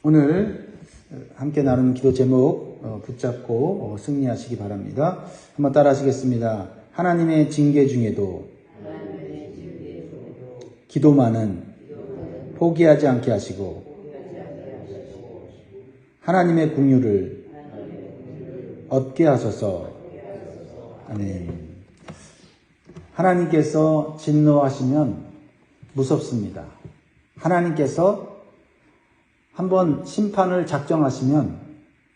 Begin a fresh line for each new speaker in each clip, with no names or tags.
오늘 함께 나누는 기도 제목 붙잡고 승리하시기 바랍니다. 한번 따라 하시겠습니다. 하나님의 징계 중에도 기도만은 포기하지 않게 하시고 하나님의 긍휼을 얻게 하소서. 아멘. 하나님께서 진노하시면 무섭습니다. 하나님께서 한번 심판을 작정하시면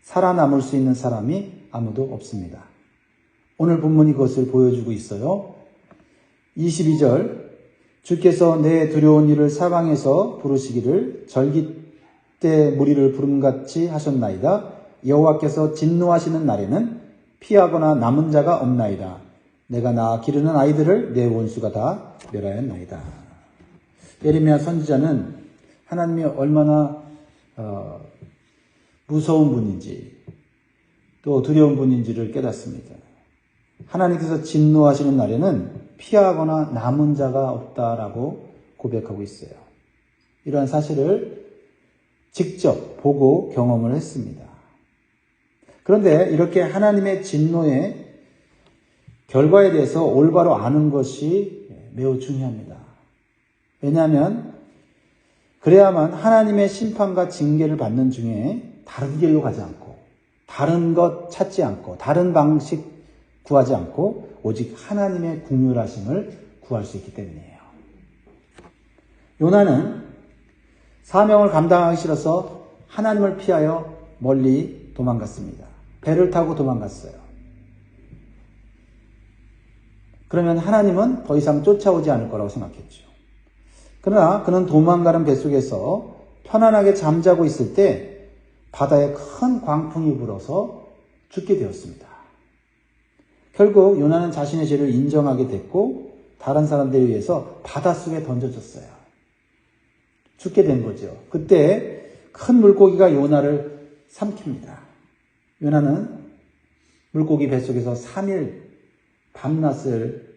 살아남을 수 있는 사람이 아무도 없습니다. 오늘 본문이 그것을 보여주고 있어요. 22절, 주께서 내 두려운 일을 사방에서 부르시기를 절기 때 무리를 부름같이 하셨나이다. 여호와께서 진노하시는 날에는 피하거나 남은 자가 없나이다. 내가 낳아 기르는 아이들을 내 원수가 다 멸하였나이다. 예레미야 선지자는 하나님이 얼마나 무서운 분인지 또 두려운 분인지를 깨닫습니다. 하나님께서 진노하시는 날에는 피하거나 남은 자가 없다라고 고백하고 있어요. 이러한 사실을 직접 보고 경험을 했습니다. 그런데 이렇게 하나님의 진노의 결과에 대해서 올바로 아는 것이 매우 중요합니다. 왜냐하면 그래야만 하나님의 심판과 징계를 받는 중에 다른 길로 가지 않고 다른 것 찾지 않고 다른 방식 구하지 않고 오직 하나님의 긍휼하심을 구할 수 있기 때문이에요. 요나는 사명을 감당하기 싫어서 하나님을 피하여 멀리 도망갔습니다. 배를 타고 도망갔어요. 그러면 하나님은 더 이상 쫓아오지 않을 거라고 생각했죠. 그러나 그는 도망가는 배 속에서 편안하게 잠자고 있을 때 바다에 큰 광풍이 불어서 죽게 되었습니다. 결국 요나는 자신의 죄를 인정하게 됐고 다른 사람들에 의해서 바닷속에 던져졌어요. 죽게 된 거죠. 그때 큰 물고기가 요나를 삼킵니다. 요나는 물고기 뱃속에서 3일 밤낮을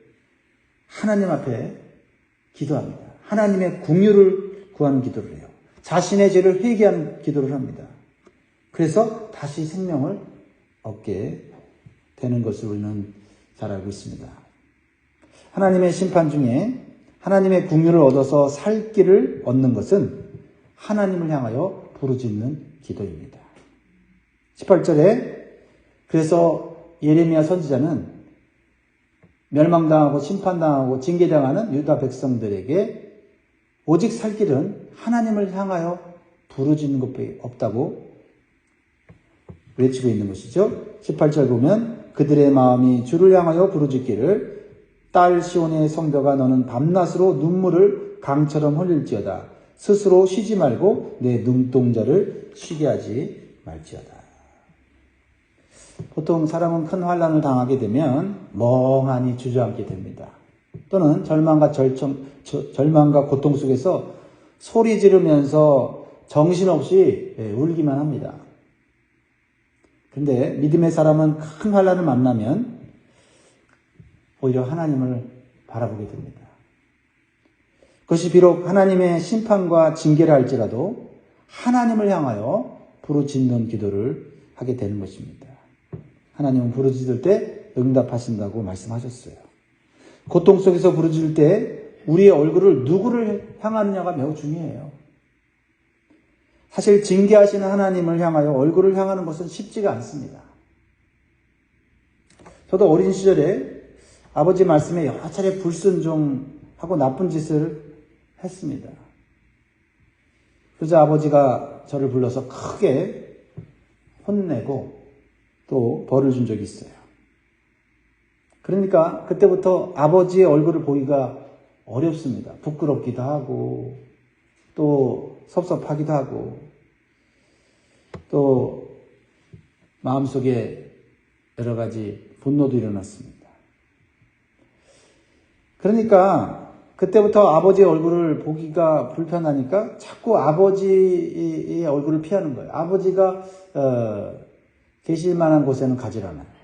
하나님 앞에 기도합니다. 하나님의 긍휼을 구하는 기도를 해요. 자신의 죄를 회개하는 기도를 합니다. 그래서 다시 생명을 얻게 되는 것을 우리는 잘 알고 있습니다. 하나님의 심판 중에 하나님의 긍휼을 얻어서 살 길을 얻는 것은 하나님을 향하여 부르짖는 기도입니다. 18절에 그래서 예레미야 선지자는 멸망당하고 심판당하고 징계당하는 유다 백성들에게 오직 살 길은 하나님을 향하여 부르짖는 것밖에 없다고 외치고 있는 것이죠. 18절 보면 그들의 마음이 주를 향하여 부르짖기를 딸 시온의 성벽아 너는 밤낮으로 눈물을 강처럼 흘릴지어다. 스스로 쉬지 말고 내 눈동자를 쉬게 하지 말지어다. 보통 사람은 큰 환난을 당하게 되면 멍하니 주저앉게 됩니다. 또는 절망과 고통 속에서 소리 지르면서 정신없이 울기만 합니다. 그런데 믿음의 사람은 큰 환난을 만나면 오히려 하나님을 바라보게 됩니다. 그것이 비록 하나님의 심판과 징계를 할지라도 하나님을 향하여 부르짖는 기도를 하게 되는 것입니다. 하나님은 부르짖을 때 응답하신다고 말씀하셨어요. 고통 속에서 부르짖을 때 우리의 얼굴을 누구를 향하느냐가 매우 중요해요. 사실 징계하시는 하나님을 향하여 얼굴을 향하는 것은 쉽지가 않습니다. 저도 어린 시절에 아버지 말씀에 여러 차례 불순종하고 나쁜 짓을 했습니다. 그래서 아버지가 저를 불러서 크게 혼내고 또 벌을 준 적이 있어요. 그러니까 그때부터 아버지의 얼굴을 보기가 어렵습니다. 부끄럽기도 하고 또 섭섭하기도 하고 또 마음속에 여러 가지 분노도 일어났습니다. 그러니까 그때부터 아버지의 얼굴을 보기가 불편하니까 자꾸 아버지의 얼굴을 피하는 거예요. 아버지가 계실 만한 곳에는 가지 않아요.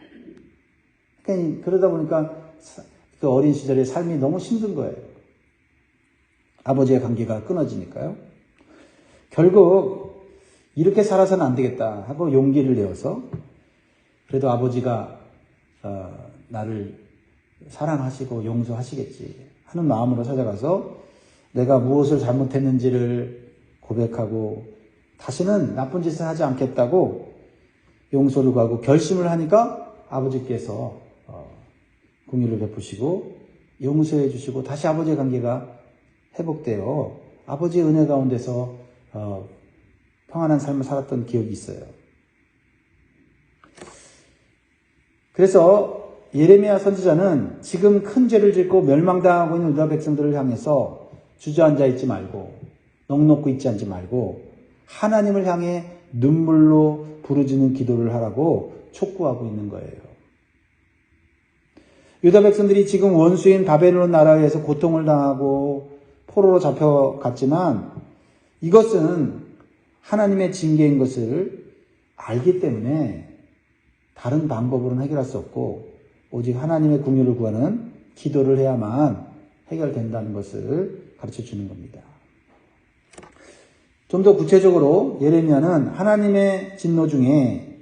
그러다 보니까 그 어린 시절의 삶이 너무 힘든 거예요. 아버지의 관계가 끊어지니까요. 결국 이렇게 살아서는 안 되겠다 하고 용기를 내어서 그래도 아버지가 나를 사랑하시고 용서하시겠지 하는 마음으로 찾아가서 내가 무엇을 잘못했는지를 고백하고 다시는 나쁜 짓을 하지 않겠다고 용서를 구하고 결심을 하니까 아버지께서 긍휼을 베푸시고 용서해 주시고 다시 아버지의 관계가 회복되어 아버지의 은혜 가운데서 평안한 삶을 살았던 기억이 있어요. 그래서 예레미야 선지자는 지금 큰 죄를 짓고 멸망당하고 있는 유다 백성들을 향해서 주저앉아 있지 말고 넋놓고 있지 않지 말고 하나님을 향해 눈물로 부르짖는 기도를 하라고 촉구하고 있는 거예요. 유다 백성들이 지금 원수인 바벨론 나라에서 고통을 당하고 포로로 잡혀갔지만 이것은 하나님의 징계인 것을 알기 때문에 다른 방법으로는 해결할 수 없고 오직 하나님의 긍휼을 구하는 기도를 해야만 해결된다는 것을 가르쳐 주는 겁니다. 좀 더 구체적으로 예레미야는 하나님의 진노 중에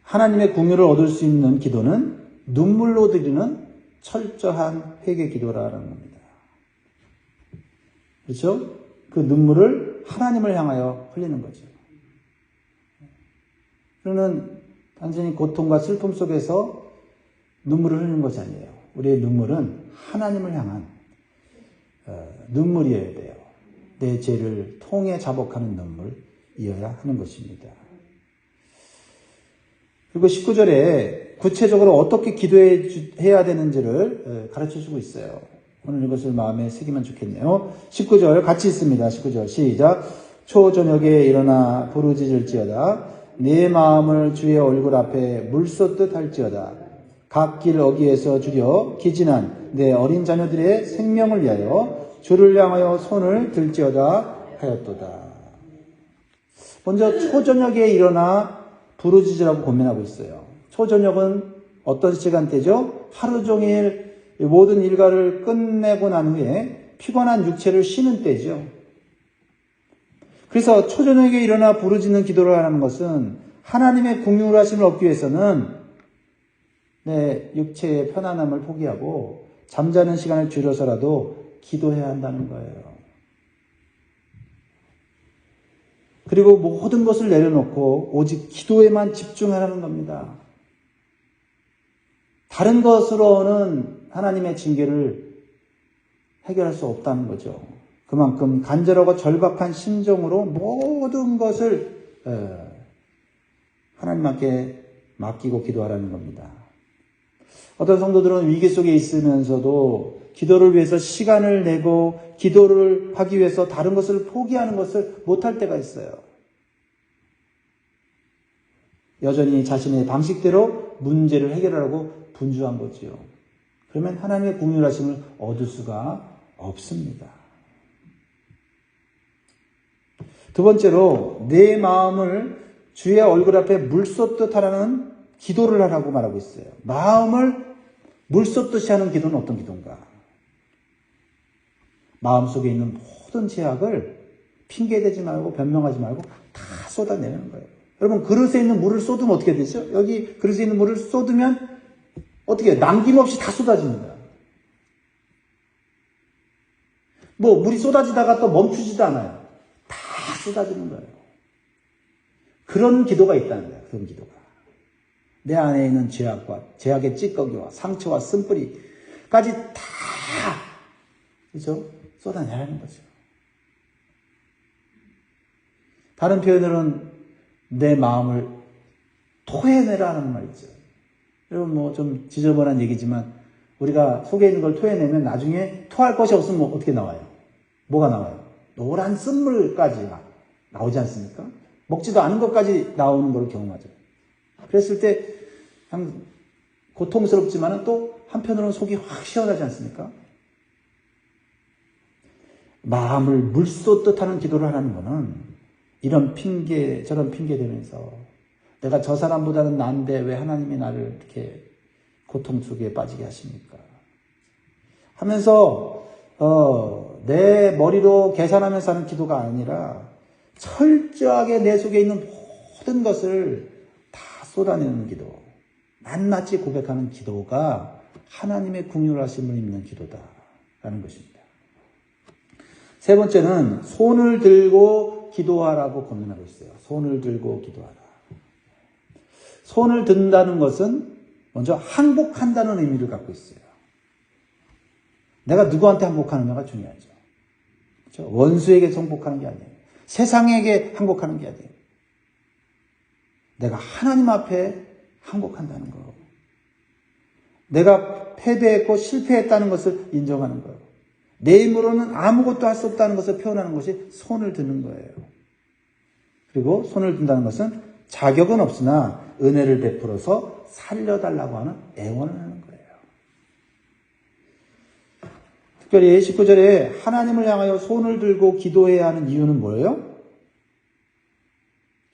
하나님의 긍휼을 얻을 수 있는 기도는 눈물로 드리는 철저한 회개 기도라는 겁니다. 그렇죠? 그 눈물을 하나님을 향하여 흘리는 거죠. 그러는 단순히 고통과 슬픔 속에서 눈물을 흘리는 것이 아니에요. 우리의 눈물은 하나님을 향한 눈물이어야 돼요. 내 죄를 통해 자복하는 눈물이어야 하는 것입니다. 그리고 19절에 구체적으로 어떻게 기도해야 되는지를 가르쳐주고 있어요. 오늘 이것을 마음에 새기면 좋겠네요. 19절 같이 있습니다. 19절 시작. 초저녁에 일어나 부르짖을지어다. 내 마음을 주의 얼굴 앞에 물쏟듯 할지어다. 각 길 어귀에서 주려 기진한 내 어린 자녀들의 생명을 위하여 주를 향하여 손을 들지어다 하였도다. 먼저 초저녁에 일어나 부르짖으라고 권면하고 있어요. 초저녁은 어떤 시간대죠? 하루 종일 모든 일과를 끝내고 난 후에 피곤한 육체를 쉬는 때죠. 그래서 초저녁에 일어나 부르짖는 기도를 하는 것은 하나님의 긍휼하심을 얻기 위해서는 내 육체의 편안함을 포기하고 잠자는 시간을 줄여서라도 기도해야 한다는 거예요. 그리고 모든 것을 내려놓고 오직 기도에만 집중하라는 겁니다. 다른 것으로는 하나님의 징계를 해결할 수 없다는 거죠. 그만큼 간절하고 절박한 심정으로 모든 것을 하나님께 맡기고 기도하라는 겁니다. 어떤 성도들은 위기 속에 있으면서도 기도를 위해서 시간을 내고 기도를 하기 위해서 다른 것을 포기하는 것을 못할 때가 있어요. 여전히 자신의 방식대로 문제를 해결하려고 분주한 거지요. 그러면 하나님의 긍휼하심을 얻을 수가 없습니다. 두 번째로 내 마음을 주의 얼굴 앞에 물쏟듯 하라는 기도를 하라고 말하고 있어요. 마음을 물쏟듯이 하는 기도는 어떤 기도인가? 마음속에 있는 모든 죄악을 핑계대지 말고 변명하지 말고 다 쏟아내는 거예요. 여러분 그릇에 있는 물을 쏟으면 어떻게 되죠? 여기 그릇에 있는 물을 쏟으면 어떻게 해요? 남김없이 다 쏟아집니다. 물이 쏟아지다가 또 멈추지도 않아요. 다 쏟아지는 거예요. 그런 기도가 있다는 거예요. 그런 기도가. 내 안에 있는 죄악과 죄악의 찌꺼기와 상처와 쓴뿌리까지 다 그죠? 쏟아내야 하는 거죠. 다른 표현으로는 내 마음을 토해내라는 말이죠. 여러분 좀 지저분한 얘기지만 우리가 속에 있는 걸 토해내면 나중에 토할 것이 없으면 어떻게 나와요? 뭐가 나와요? 노란 쓴물까지 나오지 않습니까? 먹지도 않은 것까지 나오는 걸 경험하죠. 그랬을 때 참 고통스럽지만 또 한편으로는 속이 확 시원하지 않습니까? 마음을 물쏟듯 하는 기도를 하는 거는 이런 핑계 저런 핑계 대면서 내가 저 사람보다는 나은데 왜 하나님이 나를 이렇게 고통 속에 빠지게 하십니까? 하면서 내 머리로 계산하면서 하는 기도가 아니라 철저하게 내 속에 있는 모든 것을 다 쏟아내는 기도, 낱낱이 고백하는 기도가 하나님의 긍휼하심을 입는 기도다라는 것입니다. 세 번째는 손을 들고 기도하라고 권면하고 있어요. 손을 들고 기도하라. 손을 든다는 것은 먼저 항복한다는 의미를 갖고 있어요. 내가 누구한테 항복하느냐가 중요하죠. 그렇죠? 원수에게 항복하는 게 아니에요. 세상에게 항복하는 게 아니에요. 내가 하나님 앞에 항복한다는 거. 내가 패배했고 실패했다는 것을 인정하는 거예요. 내 힘으로는 아무것도 할 수 없다는 것을 표현하는 것이 손을 드는 거예요. 그리고 손을 든다는 것은 자격은 없으나 은혜를 베풀어서 살려달라고 하는 애원을 하는 거예요. 특별히 19절에 하나님을 향하여 손을 들고 기도해야 하는 이유는 뭐예요?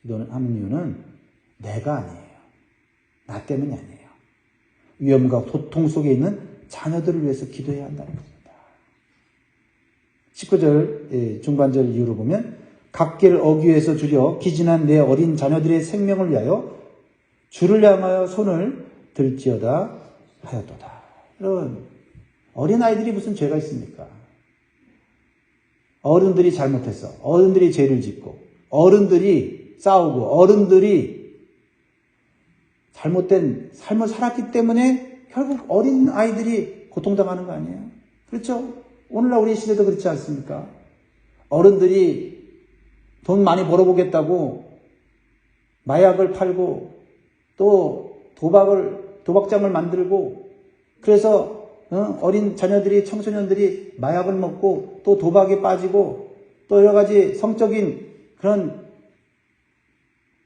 기도하는 이유는 내가 아니에요. 나 때문이 아니에요. 위험과 고통 속에 있는 자녀들을 위해서 기도해야 한다는 겁니다. 19절 중반절 이후로 보면 각계를 어귀에서 줄여 기진한 내 어린 자녀들의 생명을 위하여 주를 향하여 손을 들지어다 하였도다. 여러분, 어린아이들이 무슨 죄가 있습니까? 어른들이 잘못했어. 어른들이 죄를 짓고 어른들이 싸우고 어른들이 잘못된 삶을 살았기 때문에 결국 어린아이들이 고통당하는 거 아니에요? 그렇죠? 오늘날 우리 시대도 그렇지 않습니까? 어른들이 돈 많이 벌어보겠다고 마약을 팔고 또 도박장을 만들고 그래서 어린 자녀들이 청소년들이 마약을 먹고 또 도박에 빠지고 또 여러 가지 성적인 그런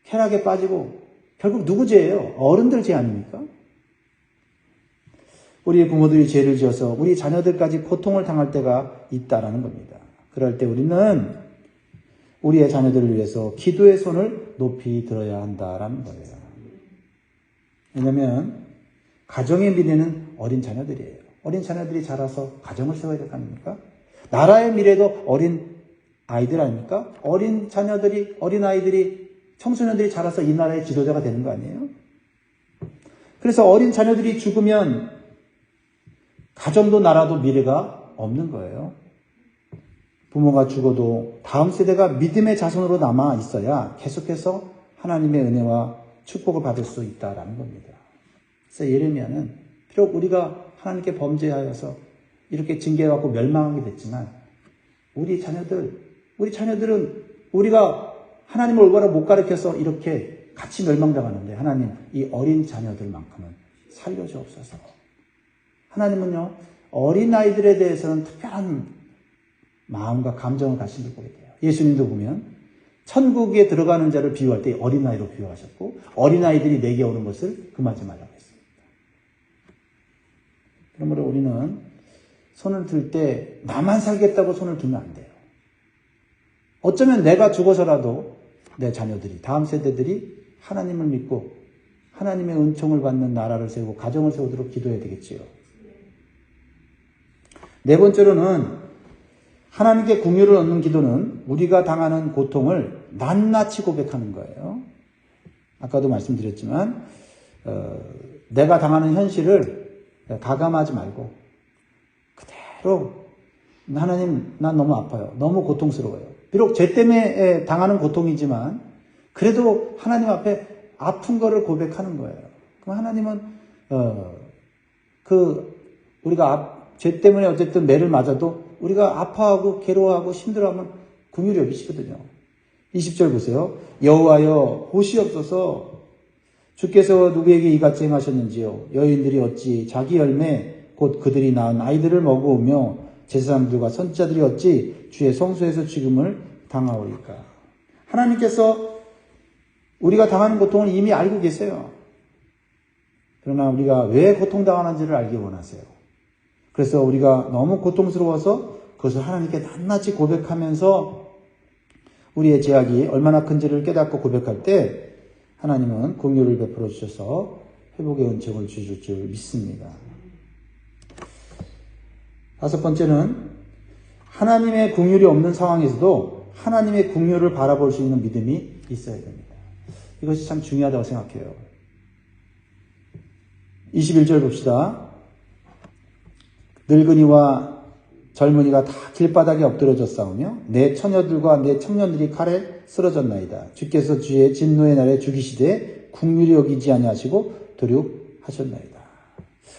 쾌락에 빠지고 결국 누구 죄예요? 어른들 죄 아닙니까? 우리 부모들이 죄를 지어서 우리 자녀들까지 고통을 당할 때가 있다라는 겁니다. 그럴 때 우리는 우리의 자녀들을 위해서 기도의 손을 높이 들어야 한다라는 거예요. 왜냐하면 가정의 미래는 어린 자녀들이에요. 어린 자녀들이 자라서 가정을 세워야 될 거 아닙니까? 나라의 미래도 어린 아이들 아닙니까? 어린 자녀들이, 어린 아이들이, 청소년들이 자라서 이 나라의 지도자가 되는 거 아니에요? 그래서 어린 자녀들이 죽으면 가정도 나라도 미래가 없는 거예요. 부모가 죽어도 다음 세대가 믿음의 자손으로 남아 있어야 계속해서 하나님의 은혜와 축복을 받을 수 있다라는 겁니다. 그래서 예레미야는 비록 우리가 하나님께 범죄하여서 이렇게 징계받고 멸망하게 됐지만 우리 자녀들은 우리가 하나님을 올바로 못 가르쳐서 이렇게 같이 멸망당하는데 하나님 이 어린 자녀들만큼은 살려주옵소서. 하나님은요 어린아이들에 대해서는 특별한 마음과 감정을 가지고 보게 돼요. 예수님도 보면 천국에 들어가는 자를 비유할 때 어린아이로 비유하셨고 어린아이들이 내게 오는 것을 금하지 말라고 했습니다. 그러므로 우리는 손을 들 때 나만 살겠다고 손을 들면 안 돼요. 어쩌면 내가 죽어서라도 내 자녀들이 다음 세대들이 하나님을 믿고 하나님의 은총을 받는 나라를 세우고 가정을 세우도록 기도해야 되겠지요. 네 번째로는 하나님께 긍휼을 얻는 기도는 우리가 당하는 고통을 낱낱이 고백하는 거예요. 아까도 말씀드렸지만 내가 당하는 현실을 가감하지 말고 그대로 하나님 난 너무 아파요. 너무 고통스러워요. 비록 죄 때문에 당하는 고통이지만 그래도 하나님 앞에 아픈 거를 고백하는 거예요. 그럼 하나님은 우리가 죄 때문에 어쨌든 매를 맞아도 우리가 아파하고 괴로워하고 힘들어하면 긍휼히 여기시거든요. 20절 보세요. 여호와여 보시옵소서. 주께서 누구에게 이같이 행하셨는지요. 여인들이 어찌 자기 열매 곧 그들이 낳은 아이들을 먹어오며 제사장들과 선지자들이 어찌 주의 성소에서 죽음을 당하오리까. 하나님께서 우리가 당하는 고통을 이미 알고 계세요. 그러나 우리가 왜 고통당하는지를 알기 원하세요. 그래서 우리가 너무 고통스러워서 그것을 하나님께 낱낱이 고백하면서 우리의 죄악이 얼마나 큰지를 깨닫고 고백할 때 하나님은 긍휼을 베풀어 주셔서 회복의 은총을 주실 줄 믿습니다. 다섯 번째는 하나님의 긍휼이 없는 상황에서도 하나님의 긍휼을 바라볼 수 있는 믿음이 있어야 됩니다. 이것이 참 중요하다고 생각해요. 21절 봅시다. 늙은이와 젊은이가 다 길바닥에 엎드러져 싸우며 내 처녀들과 내 청년들이 칼에 쓰러졌나이다. 주께서 주의 진노의 날에 죽이시되 긍휼히 여기지 아니하시고 도륙하셨나이다.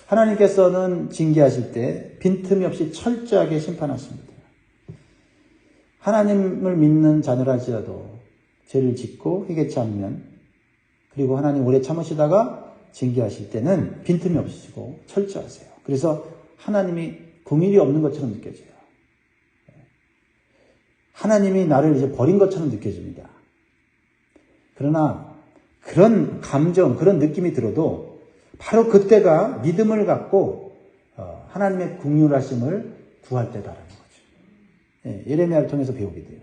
하나님께서는 징계하실 때 빈틈이 없이 철저하게 심판하십니다. 하나님을 믿는 자녀랄지라도 죄를 짓고 회개치 않으면, 그리고 하나님 오래 참으시다가 징계하실 때는 빈틈이 없으시고 철저하세요. 그래서 하나님이 긍휼이 없는 것처럼 느껴져요. 하나님이 나를 이제 버린 것처럼 느껴집니다. 그러나 그런 감정, 그런 느낌이 들어도 바로 그때가 믿음을 갖고 하나님의 긍휼하심을 구할 때다라는 거죠. 예레미야를 통해서 배우게 돼요.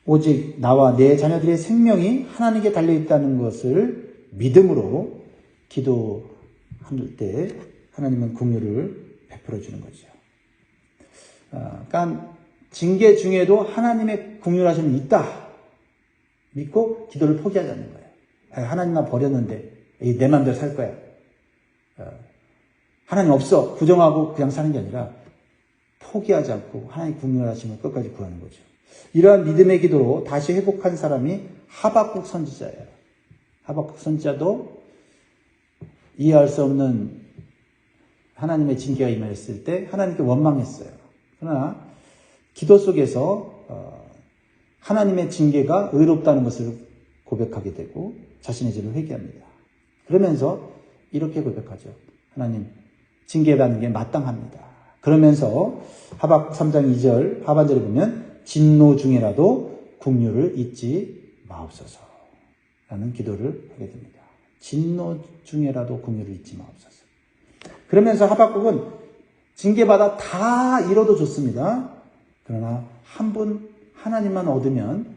오직 나와 내 자녀들의 생명이 하나님께 달려있다는 것을 믿음으로 기도할 때 하나님은 긍휼을 베풀어 주는 거죠. 그러니까 징계 중에도 하나님의 긍휼하심이 있다 믿고 기도를 포기하지 않는 거예요. 하나님 나 버렸는데 내 마음대로 살 거야. 하나님 없어 부정하고 그냥 사는 게 아니라 포기하지 않고 하나님의 긍휼하심을 끝까지 구하는 거죠. 이러한 믿음의 기도로 다시 회복한 사람이 하박국 선지자예요. 하박국 선지자도 이해할 수 없는 하나님의 징계가 임했을 때 하나님께 원망했어요. 그러나 기도 속에서 하나님의 징계가 의롭다는 것을 고백하게 되고 자신의 죄를 회개합니다. 그러면서 이렇게 고백하죠. 하나님, 징계받는 게 마땅합니다. 그러면서 하박국 3장 2절 하반절에 보면 진노 중에라도 긍휼을 잊지 마옵소서 라는 기도를 하게 됩니다. 진노 중에라도 긍휼을 잊지 마옵소서. 그러면서 하박국은 징계받아 다 잃어도 좋습니다. 그러나 한 분 하나님만 얻으면,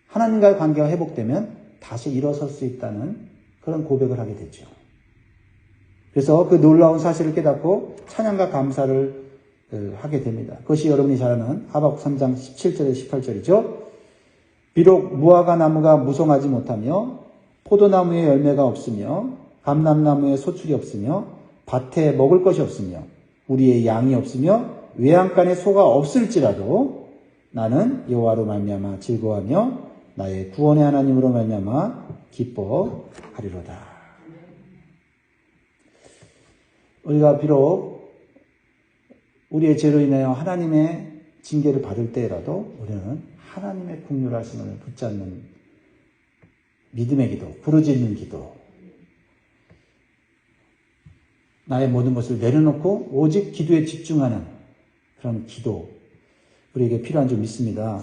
하나님과의 관계가 회복되면 다시 일어설 수 있다는 그런 고백을 하게 됐죠. 그래서 그 놀라운 사실을 깨닫고 찬양과 감사를 하게 됩니다. 그것이 여러분이 잘 아는 하박국 3장 17절에 18절이죠. 비록 무화과 나무가 무성하지 못하며 포도나무에 열매가 없으며 감람나무에 소출이 없으며 밭에 먹을 것이 없으며 우리의 양이 없으며 외양간에 소가 없을지라도 나는 여호와로 말미암아 즐거워하며 나의 구원의 하나님으로 말미암아 기뻐하리로다. 우리가 비록 우리의 죄로 인하여 하나님의 징계를 받을 때라도 우리는 하나님의 긍휼하심을 붙잡는 믿음의 기도, 부르짖는 기도, 나의 모든 것을 내려놓고 오직 기도에 집중하는 그런 기도, 우리에게 필요한 줄 믿습니다.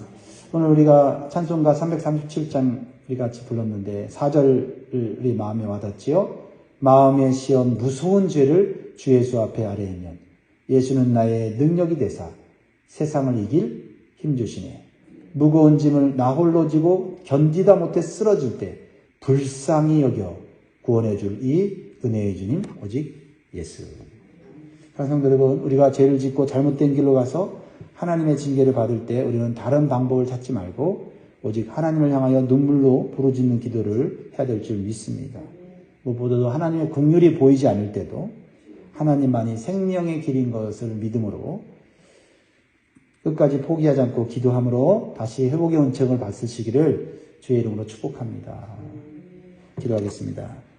오늘 우리가 찬송가 337장 우리 같이 불렀는데 4절을 우리 마음에 와닿지요. 마음의 시험 무서운 죄를 주 예수 앞에 아뢰면 예수는 나의 능력이 되사 세상을 이길 힘주시네. 무거운 짐을 나 홀로 지고 견디다 못해 쓰러질 때 불쌍히 여겨 구원해 줄 이 은혜의 주님 오직 예수. 사랑하는 여러분, 우리가 죄를 짓고 잘못된 길로 가서 하나님의 징계를 받을 때 우리는 다른 방법을 찾지 말고 오직 하나님을 향하여 눈물로 부르짖는 기도를 해야 될 줄 믿습니다. 무엇보다도 하나님의 긍휼이 보이지 않을 때도 하나님만이 생명의 길인 것을 믿음으로 끝까지 포기하지 않고 기도함으로 다시 회복의 은총을 받으시기를 주의 이름으로 축복합니다. 기도하겠습니다.